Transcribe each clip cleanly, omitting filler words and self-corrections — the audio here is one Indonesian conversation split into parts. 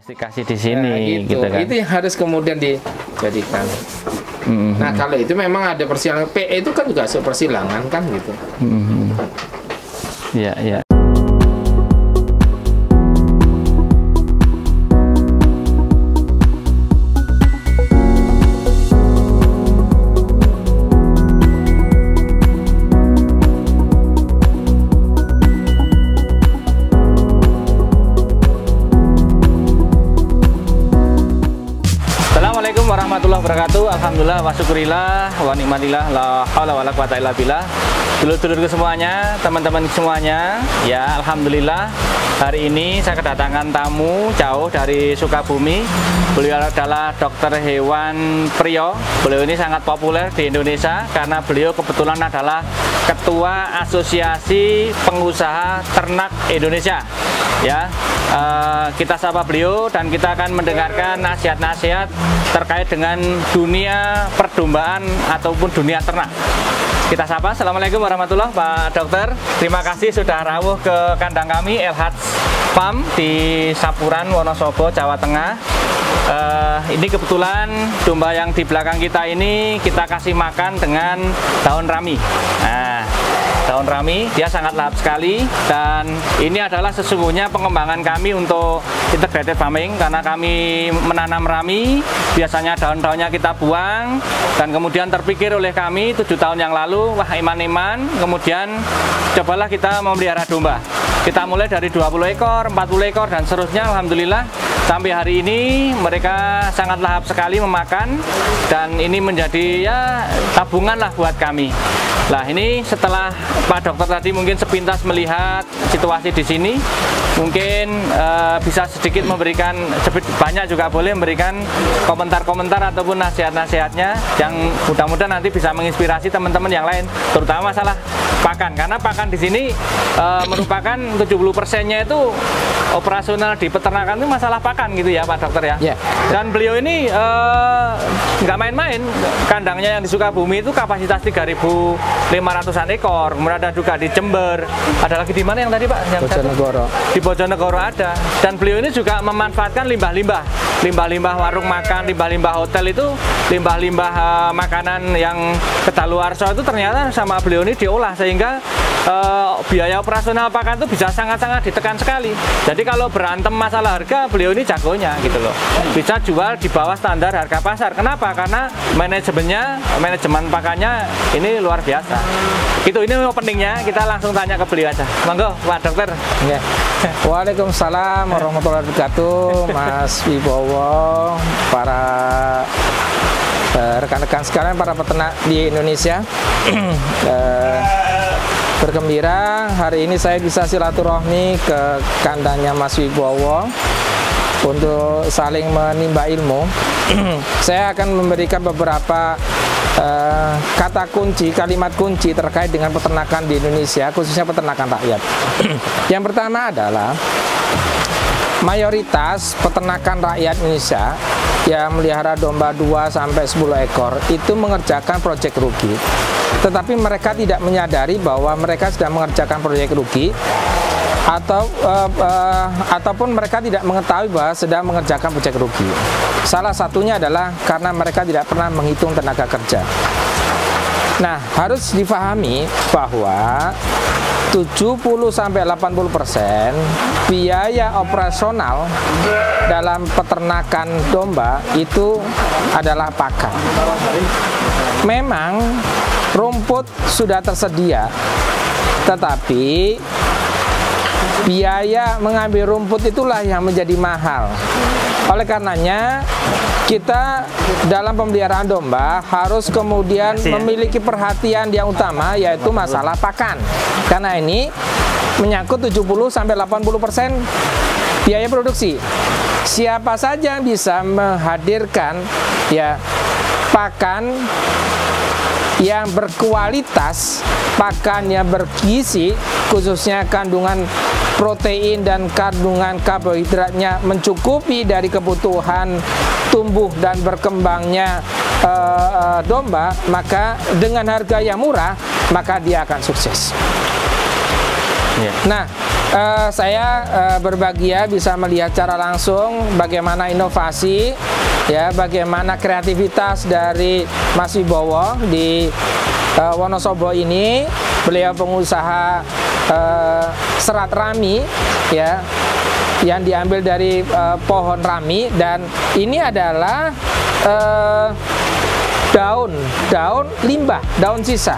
Mesti kasih di sini, gitu kan. Itu yang harus kemudian dijadikan. Nah, kalau itu memang ada persilangan, PE itu kan juga persilangan kan gitu. Iya, iya. Assalamualaikum warahmatullahi wabarakatuh. Alhamdulillah wa syukurillah wa nikmatillah la haula wala quwata illa billah. Dulur-dulurku semuanya, teman-teman semuanya, ya alhamdulillah hari ini saya kedatangan tamu jauh dari Sukabumi. Beliau adalah dokter hewan Priyo. Beliau ini sangat populer di Indonesia karena beliau kebetulan adalah Ketua Asosiasi Pengusaha Ternak Indonesia. Ya, kita sapa beliau dan kita akan mendengarkan nasihat-nasihat terkait dengan dunia perdombaan ataupun dunia ternak. Kita sapa. Assalamualaikum warahmatullahi Pak Dokter. Terima kasih sudah rawuh ke kandang kami LH Farm di Sapuran, Wonosobo, Jawa Tengah. Ini kebetulan domba yang di belakang kita ini kita kasih makan dengan daun rami. Nah, daun rami dia sangat lahap sekali, dan ini adalah sesungguhnya pengembangan kami untuk integrated farming karena kami menanam rami. Biasanya daun-daunnya kita buang, dan kemudian terpikir oleh kami 7 tahun yang lalu, wah iman-iman, kemudian cobalah kita memelihara domba. Kita mulai dari 20 ekor, 40 ekor, dan seterusnya. Alhamdulillah sampai hari ini mereka sangat lahap sekali memakan, dan ini menjadi ya tabungan lah buat kami. Nah, ini setelah Pak Dokter tadi mungkin sepintas melihat situasi di sini, mungkin bisa sedikit memberikan, banyak juga boleh memberikan komentar-komentar ataupun nasihat-nasihatnya yang mudah-mudahan nanti bisa menginspirasi teman-teman yang lain, terutama masalah pakan, karena pakan di sini merupakan 70%-nya itu operasional di peternakan itu masalah pakan gitu ya Pak Dokter ya. Yeah. Dan beliau ini nggak main-main, kandangnya yang di Sukabumi itu kapasitas 3.500-an ekor, kemudian ada juga di Jember, ada lagi di mana yang tadi Pak? Yang Bojonegoro. Di Bojonegoro ada. Dan beliau ini juga memanfaatkan limbah-limbah warung makan, limbah-limbah hotel itu, limbah-limbah makanan yang kedaluarsa itu ternyata sama beliau ini diolah, sehingga biaya operasional pakan itu bisa sangat-sangat ditekan sekali. Jadi kalau berantem masalah harga, beliau ini jagonya gitu loh. Bisa jual di bawah standar harga pasar. Kenapa? Karena manajemen pakannya ini luar biasa. Gitu, ini openingnya, kita langsung tanya ke beliau aja. Monggo Pak Dokter. Ya. Waalaikumsalam warahmatullahi wabarakatuh, Mas Wibowo, para rekan-rekan sekalian, para peternak di Indonesia. Bergembira hari ini saya bisa silaturahmi ke kandangnya Mas Wibowo untuk saling menimba ilmu. Saya akan memberikan beberapa kata kunci, kalimat kunci terkait dengan peternakan di Indonesia, khususnya peternakan rakyat. Yang pertama adalah mayoritas peternakan rakyat Indonesia yang melihara domba 2-10 ekor itu mengerjakan proyek rugi. Tetapi mereka tidak menyadari bahwa mereka sedang mengerjakan proyek rugi, ataupun mereka tidak mengetahui bahwa sedang mengerjakan proyek rugi. Salah satunya adalah karena mereka tidak pernah menghitung tenaga kerja. Nah, harus difahami bahwa 70-80% biaya operasional dalam peternakan domba itu adalah pakan. Memang rumput sudah tersedia, tetapi biaya mengambil rumput itulah yang menjadi mahal. Oleh karenanya, kita dalam pemeliharaan domba harus kemudian memiliki perhatian yang utama, yaitu masalah pakan. Karena ini menyangkut 70-80% biaya produksi. Siapa saja yang bisa menghadirkan ya pakan yang berkualitas, pakan yang bergizi, khususnya kandungan protein dan kandungan karbohidratnya mencukupi dari kebutuhan tumbuh dan berkembangnya domba, maka dengan harga yang murah, maka dia akan sukses. Yeah. Nah, saya berbahagia bisa melihat secara langsung bagaimana inovasi, ya, bagaimana kreativitas dari Mas Wibowo di Wonosobo ini. Beliau pengusaha serat rami, ya, yang diambil dari pohon rami, dan ini adalah daun limbah, daun sisa.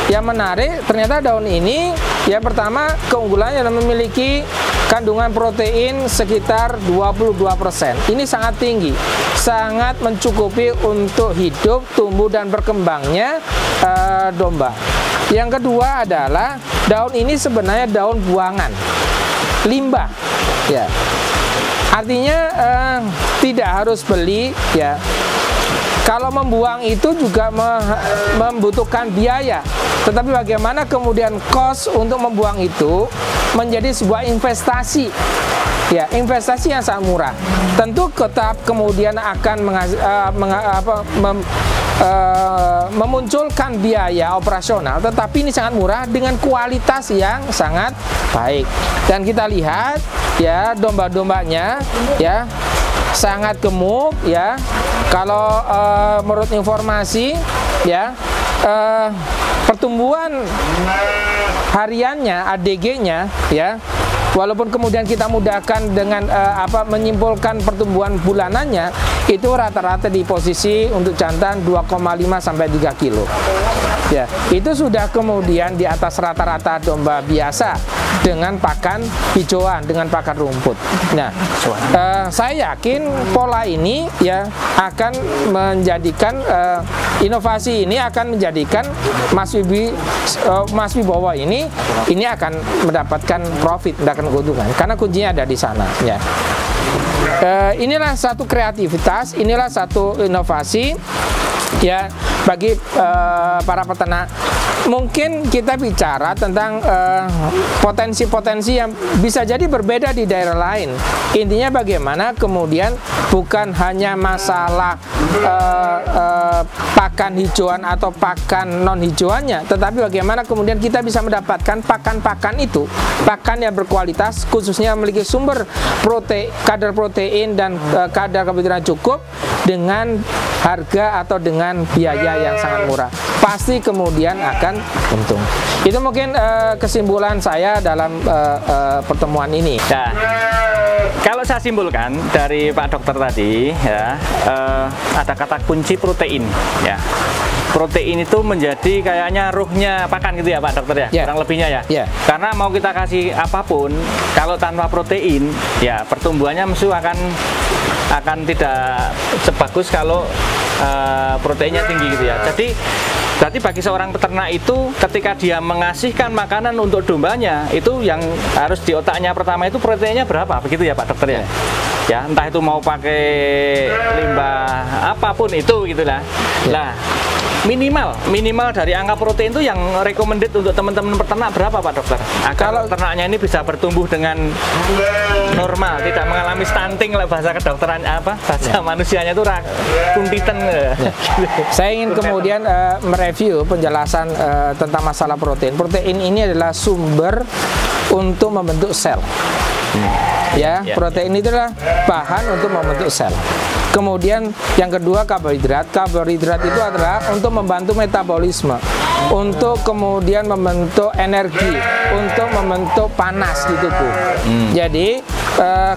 Yang menarik, ternyata daun ini, ya, pertama keunggulannya adalah memiliki kandungan protein sekitar 22%. Ini sangat tinggi, sangat mencukupi untuk hidup, tumbuh, dan berkembangnya domba. Yang kedua adalah daun ini sebenarnya daun buangan, limbah, ya. Artinya tidak harus beli, ya. Kalau membuang itu juga membutuhkan biaya, tetapi bagaimana kemudian cost untuk membuang itu menjadi sebuah investasi, ya, investasi yang sangat murah. Tentu tetap kemudian akan memunculkan biaya operasional, tetapi ini sangat murah dengan kualitas yang sangat baik. Dan kita lihat, ya, domba-dombanya, ya, sangat gemuk, ya. Kalau menurut informasi, ya, pertumbuhan hariannya, ADG-nya, ya, walaupun kemudian kita mudahkan dengan menyimpulkan pertumbuhan bulanannya, itu rata-rata di posisi untuk jantan 2,5 sampai 3 kilo. Ya, itu sudah kemudian di atas rata-rata domba biasa dengan pakan hijauan, dengan pakan rumput. Nah, saya yakin pola ini, ya, akan menjadikan inovasi ini akan menjadikan Mas Wibowo ini akan mendapatkan profit, mendapatkan keuntungan, karena kuncinya ada di sana, ya. Inilah satu kreativitas, inilah satu inovasi, ya, bagi para peternak. Mungkin kita bicara tentang potensi-potensi yang bisa jadi berbeda di daerah lain. Intinya bagaimana kemudian bukan hanya masalah pakan hijauan atau pakan non hijauannya, tetapi bagaimana kemudian kita bisa mendapatkan pakan-pakan itu, pakan yang berkualitas, khususnya memiliki sumber kadar protein dan kadar karbohidrat cukup dengan harga atau dengan biaya yang sangat murah. Pasti kemudian akan untung. Itu mungkin kesimpulan saya dalam pertemuan ini. Nah, kalau saya simpulkan dari Pak Dokter tadi, ya, ada kata kunci protein, ya. Protein itu menjadi kayaknya ruhnya pakan gitu ya Pak Dokter, ya, yeah, kurang lebihnya, ya. Yeah. Karena mau kita kasih apapun, kalau tanpa protein, ya, pertumbuhannya mesti akan tidak sebagus kalau proteinnya tinggi gitu, ya. Jadi berarti bagi seorang peternak itu, ketika dia mengasihkan makanan untuk dombanya, itu yang harus di otaknya pertama itu proteinnya berapa, begitu ya Pak Dokter, ya. Ya, entah itu mau pakai limbah apapun itu gitulah. Lah, minimal dari angka protein itu yang recommended untuk teman-teman peternak berapa Pak Dokter? Kalau ternaknya ini bisa bertumbuh dengan normal, tidak mengalami stunting lah bahasa kedokteran, bahasa manusianya itu kuntitan. Saya ingin kemudian mereview penjelasan tentang masalah protein. Protein ini adalah sumber untuk membentuk sel. Ya, protein itu adalah bahan untuk membentuk sel. Kemudian yang kedua karbohidrat. Karbohidrat itu adalah untuk membantu metabolisme, untuk kemudian membentuk energi, untuk membentuk panas di tubuh. Jadi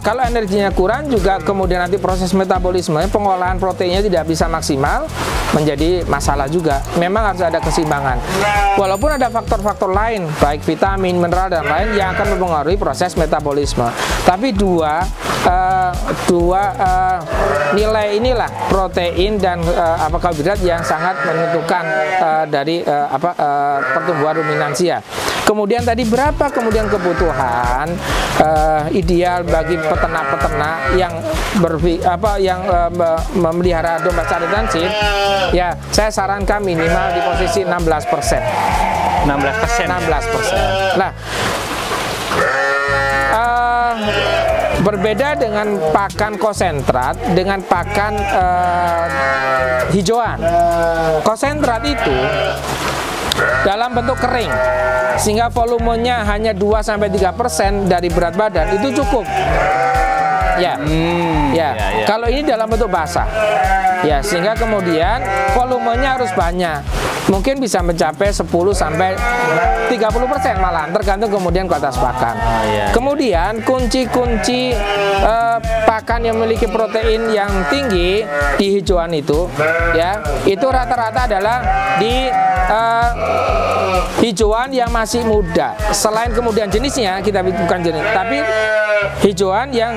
kalau energinya kurang juga kemudian nanti proses metabolisme, pengolahan proteinnya tidak bisa maksimal, menjadi masalah juga. Memang harus ada keseimbangan. Walaupun ada faktor-faktor lain, baik vitamin, mineral, dan lain yang akan mempengaruhi proses metabolisme. Tapi dua nilai inilah, protein dan karbohidrat, yang sangat menentukan dari pertumbuhan ruminansia. Kemudian tadi berapa kemudian kebutuhan ideal bagi peternak-peternak yang memelihara domba sari transip? Ya, saya sarankan minimal di posisi 16%. 16%. Nah, berbeda dengan pakan konsentrat dengan pakan hijauan. Konsentrat itu dalam bentuk kering, sehingga volumenya hanya 2-3% dari berat badan, itu cukup. Ya, Kalau ini dalam bentuk basah, ya, sehingga kemudian volumenya harus banyak, mungkin bisa mencapai 10-30% malah, tergantung kemudian kualitas pakan. Kemudian kunci-kunci pakan yang memiliki protein yang tinggi di hijauan itu, ya, itu rata-rata adalah di hijauan yang masih muda. Selain kemudian jenisnya, kita bukan jenis, tapi hijauan yang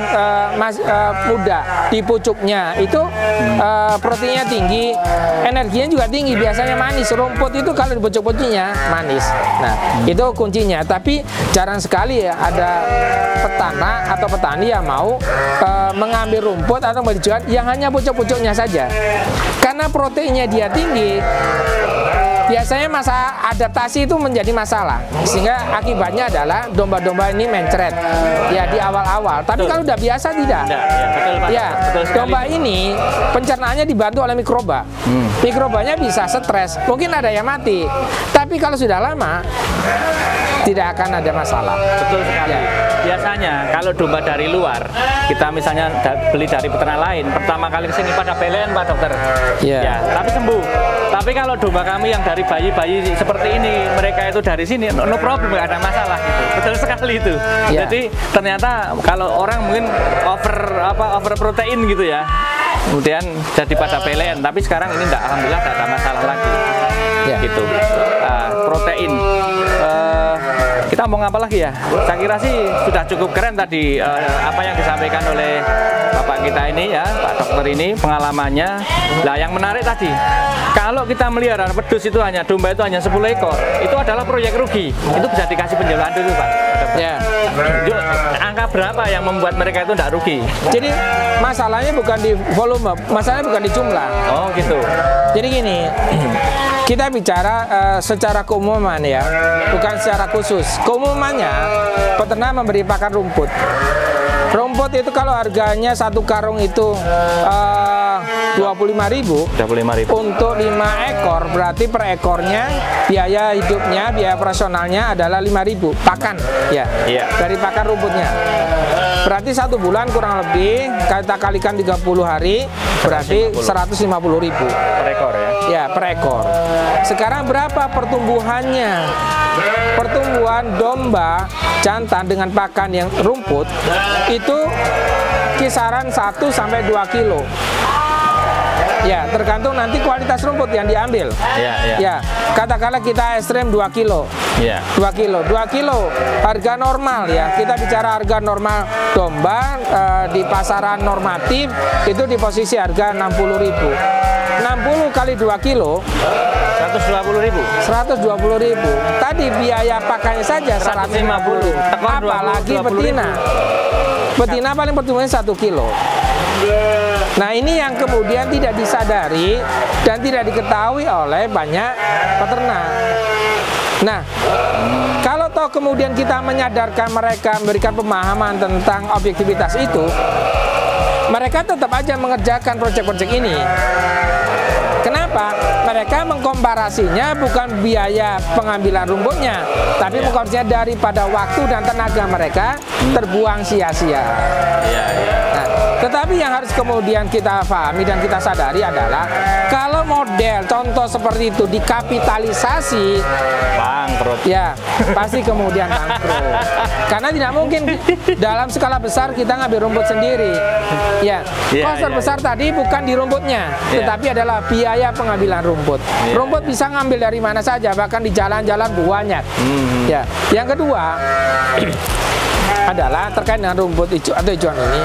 muda di pucuknya itu proteinnya tinggi, energinya juga tinggi, biasanya manis. Rumput itu kalau di pucuk-pucuknya manis. Nah, itu kuncinya. Tapi jarang sekali ya ada peternak atau petani yang mau mengambil rumput atau hijauan yang hanya pucuk-pucuknya saja. Karena proteinnya dia tinggi, biasanya masa adaptasi itu menjadi masalah, sehingga akibatnya adalah domba-domba ini mencret ya di awal-awal. Tapi kalau udah biasa tidak. Domba ini pencernaannya dibantu oleh mikroba. Mikrobanya bisa stres, mungkin ada yang mati. Tapi kalau sudah lama tidak akan ada masalah. Betul sekali. Biasanya kalau domba dari luar, kita misalnya beli dari peternak lain, pertama kali kesini pada belen Pak Dokter, ya, tapi sembuh. Tapi kalau domba kami yang dari bayi-bayi seperti ini, mereka itu dari sini, no problem, nggak ada masalah gitu. Betul sekali itu. Jadi ternyata kalau orang mungkin over protein gitu ya, kemudian jadi pada belen. Tapi sekarang ini enggak, alhamdulillah tidak ada masalah lagi. Gitu. Protein. Kita mau ngapa lagi ya? Saya kira sih sudah cukup keren tadi apa yang disampaikan oleh Bapak kita ini ya, Pak Dokter ini, pengalamannya. Nah, yang menarik tadi, kalau kita melihara pedus itu domba itu hanya 10 ekor, itu adalah proyek rugi. Itu bisa dikasih penjelasan dulu, Pak. Angka berapa yang membuat mereka itu tidak rugi? Jadi masalahnya bukan di volume, masalahnya bukan di jumlah. Oh gitu. Jadi gini, kita bicara secara keumuman ya, bukan secara khusus. Keumumannya, peternak memberi pakan rumput. Rumput itu kalau harganya satu karung itu 25.000 untuk 5 ekor, berarti per ekornya biaya hidupnya, biaya operasionalnya adalah 5.000 pakan ya, dari pakan rumputnya. Berarti 1 bulan kurang lebih kita kalikan 30 hari berarti 150.000 per ekor ya. Ya, per ekor. Sekarang berapa pertumbuhannya? Pertumbuhan domba jantan dengan pakan yang rumput itu kisaran 1-2 kilo. Ya, tergantung nanti kualitas rumput yang diambil. Ya, katakanlah kita ekstrem 2 kilo. 2 kilo harga normal ya. Kita bicara harga normal domba di pasaran normatif itu di posisi harga 60.000. 60 kali 2 kilo 120.000. Tadi biaya pakannya saja 150. Apalagi betina. Betina paling pertumbuhannya 1 kilo. Nah, ini yang kemudian tidak disadari dan tidak diketahui oleh banyak peternak. Nah, kalau toh kemudian kita menyadarkan mereka, memberikan pemahaman tentang objektivitas itu, mereka tetap aja mengerjakan proyek-proyek ini. Kenapa? Mereka mengkomparasinya bukan biaya pengambilan rumputnya, tapi mengkomparasinya daripada waktu dan tenaga mereka terbuang sia-sia. Nah, tetapi yang harus kemudian kita pahami dan kita sadari adalah kalau model contoh seperti itu dikapitalisasi, bangkrut. Ya, pasti kemudian bangkrut. Karena tidak mungkin dalam skala besar kita ngambil rumput sendiri. Ya, kos terbesar tadi bukan di rumputnya, tetapi adalah biaya pengambilan rumput. Rumput bisa ngambil dari mana saja, bahkan di jalan-jalan banyak. Ya, yang kedua adalah terkait dengan rumput hijau atau hijauan ini,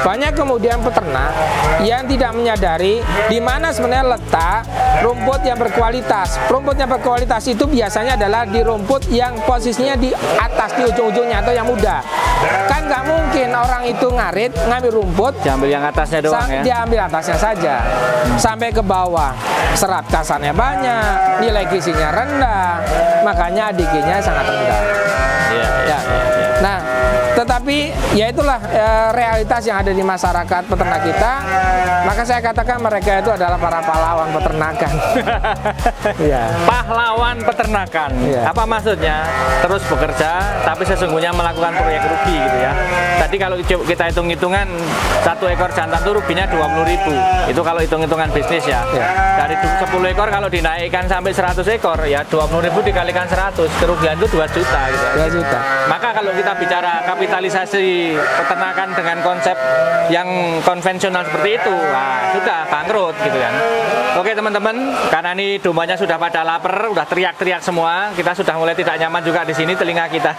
banyak kemudian peternak yang tidak menyadari di mana sebenarnya letak rumput yang berkualitas. Rumput yang berkualitas itu biasanya adalah di rumput yang posisinya di atas, di ujung-ujungnya atau yang muda. Kan nggak mungkin orang itu ngarit ngambil rumput diambil yang atasnya doang ya. Diambil atasnya saja sampai ke bawah. Serat kasarnya banyak, nilai gizinya rendah, makanya ADG-nya sangat rendah. Nah, Tetapi ya itulah realitas yang ada di masyarakat peternak kita. Maka saya katakan mereka itu adalah para pahlawan peternakan. Ya. Pahlawan peternakan. Ya. Apa maksudnya? Terus bekerja, tapi sesungguhnya melakukan proyek rugi gitu ya. Tadi kalau kita hitung-hitungan 1 ekor jantan itu ruginya 20.000. Itu kalau hitung-hitungan bisnis ya. Dari 10 ekor kalau dinaikkan sampai 100 ekor ya 20.000 dikalikan 100, kerugian itu 2 juta gitu. 2 juta. Maka kalau kita bicara kapitalisasi peternakan dengan konsep yang konvensional seperti itu, nah, sudah bangkrut gitu kan. Oke teman-teman, karena ini dombanya sudah pada lapar, udah teriak-teriak semua, kita sudah mulai tidak nyaman juga di sini telinga kita.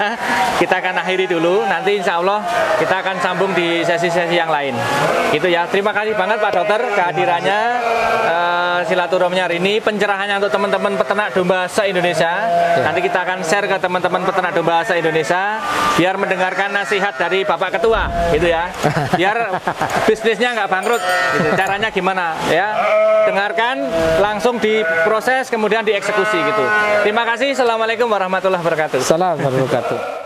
Kita akan akhiri dulu, nanti insya Allah kita akan sambung di sesi-sesi yang lain. Gitu ya. Terima kasih banget Pak Dokter kehadirannya, silaturahminya hari ini, pencerahannya untuk teman-teman peternak domba se-Indonesia. Nanti kita akan share ke teman-teman peternak domba se-Indonesia biar mendengarkan nasihat dari Bapak Ketua, gitu ya. Biar bisnisnya nggak bangkrut. Gitu. Caranya gimana? Ya, dengarkan, langsung diproses, kemudian dieksekusi gitu. Terima kasih. Assalamualaikum warahmatullahi wabarakatuh. Assalamualaikum warahmatullahi wabarakatuh.